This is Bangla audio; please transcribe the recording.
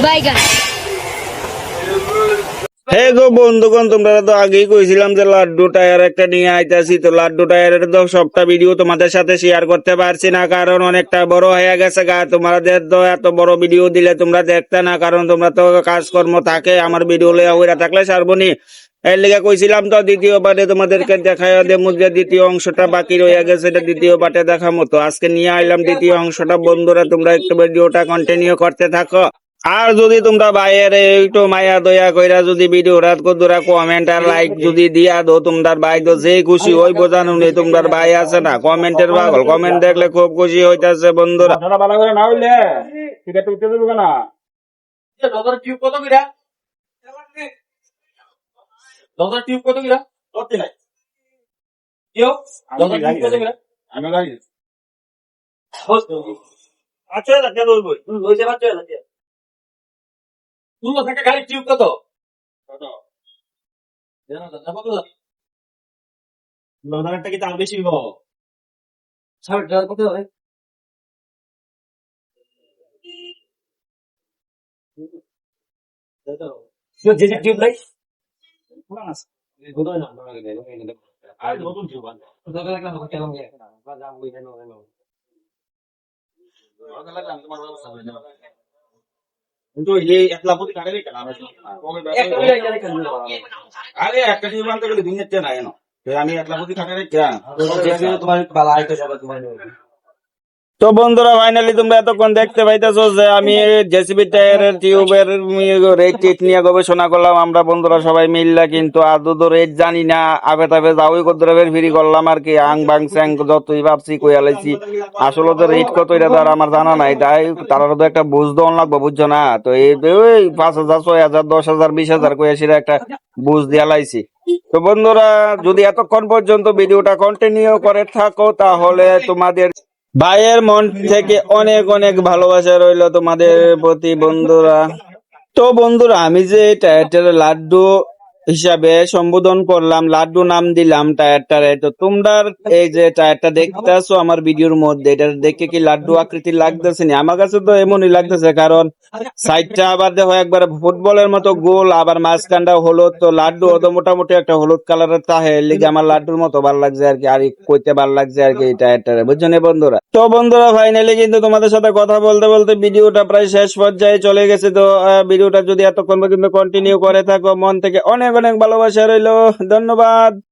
বাইগান। হে গো বন্ধুগণ, তোমরা তো আগেই কইছিলাম যে লাড্ডু টায়ার একটা নিয়ে আইতাছি। তো লাড্ডু টায়ারের তো সবটা ভিডিও তোমাদের সাথে শেয়ার করতে পারছি না, কারণ অনেকটা বড় হয়ে গেছে গা। তোমাদের তো এত বড় ভিডিও দিলে তোমরা দেখতে না, কারণ তোমরা তো কাজকর্ম থাকে, আমার ভিডিও লইয়া ওইরা থাকলে সারবনি। এর লিগে কইছিলাম তো দ্বিতীয় পার্টে তোমাদেরকে দেখাই দেবো, যে দ্বিতীয় অংশটা বাকি রয়ে গেছে, এটা দ্বিতীয় পার্টে দেখামো। তো আজকে নিয়ে আইলাম দ্বিতীয় অংশটা। বন্ধুরা তোমরা একটু ভিডিওটা কন্টিনিউ করতে থাকো। আর যদি তোমরা বাইরে একটু মায়া দয়া কইরা যদি ভিডিও রাত কদুরা কমেন্ট আর লাইক যদি দিয়া দো, তোমরা ভাই তো যে খুশি হই বোঝানো নেই। তোমরা ভাই আছে না কমেন্টের পাগল, কমেন্ট দেখলে খুব খুশি হইতাছে বন্ধুরা। ভালো করে না হইলে ঠিক আছে, উঠতে দেবো না। টিউব কত কিরা? দরজার টিউব কত কিরা? ধরতে নাই টিউব দরজার টিউব কত কিরা? আমি গাড়ি আচ্ছা দাদা বলবো ওই যে বাচ্চা আছে তুই একটা গাড়ি টিউব কত কত জানো দাদা কত দরজারটা কি তার বেশি হবো 60 টাকা কত হয় দাদা যে যে টিউব নাই পুরান আছে গোদয় না আর নতুন টিউব আছে দাদা লাগা হবে কেমন গিয়ে বা যাম বুঝে নাও নাও দাদা লাগা তোমার ব্যবস্থা করে দাও কিন্তু এই একলা প্রতি কাটে কেন আরে একটা টিউব আনতে গেলে দিনের চেয়ে নাই না আমি একলা প্রতি কাটে কেন তোমার বালা আইতে যাবে তোমার। তো বন্ধুরা ফাইনালি তোমরা এতক্ষণ দেখতে পাইতেছো যে আমি জেসিবি টায়ারের টিউবের রেট টেট নিয়ে গবেষণা করলাম আমরা বন্ধুরা সবাই মিললা, কিন্তু আদৌ তো রেট জানি না। আবে তাবে যাওই কদ্দুরের ফিরি করলাম আর কি, আং বাং স্যাং যতই ভাবছি কইয়ালাইছি। আসলে তো রেট কত এটা তো আর আমার জানা নাই, তাই তারা তো একটা বুঝ দেওয়া লাগবে, বুঝছো না? তো এই 5,000 6,000 10,000 20,000 কইয়াছিরা একটা বুঝ দিয়া লাইছি। তো বন্ধুরা যদি এতক্ষণ পর্যন্ত ভিডিওটা কন্টিনিউ করে থাকো, তাহলে তোমাদের ভাইয়ের মন থেকে অনেক অনেক ভালোবাসা রইল তোমাদের প্রতি বন্ধুরা। তো বন্ধুরা আমি যে টায়ারটার লাড্ডু হিসাবে সম্বোধন করলাম, লাড্ডু নাম দিলাম টায়ারটারে। তো তোমরা এই যে টায়ারটা দেখতেছো আমার ভিডিওর মধ্যে, এটা দেখে কি লাড্ডু আকৃতি লাগতেছে না? আমার কাছে তো এমনই লাগতেছে, কারণ সাইডটা আবার দেখো একবার ফুটবলের মতো গোল, আবার মাঝখানটা হলুদ। তো লাড্ডু তো মোটামুটি একটা হলুদ কালারের তাহে, এর লিগে আমার লাড্ডুর মতো ভালো লাগছে আর কি, আর কইতে ভালো লাগছে আর কি এই টায়ারটারে, বুঝছো না বন্ধুরা? তো বন্ধুরা ফাইনালি কিন্তু তোমাদের সাথে কথা বলতে বলতে ভিডিওটা প্রায় শেষ পর্যায়ে চলে গেছে। তো ভিডিওটা যদি এতক্ষণ পর্যন্ত কন্টিনিউ করে থাকো, মন থেকে অনেক অনেক ভালোবাসা রইলো, ধন্যবাদ।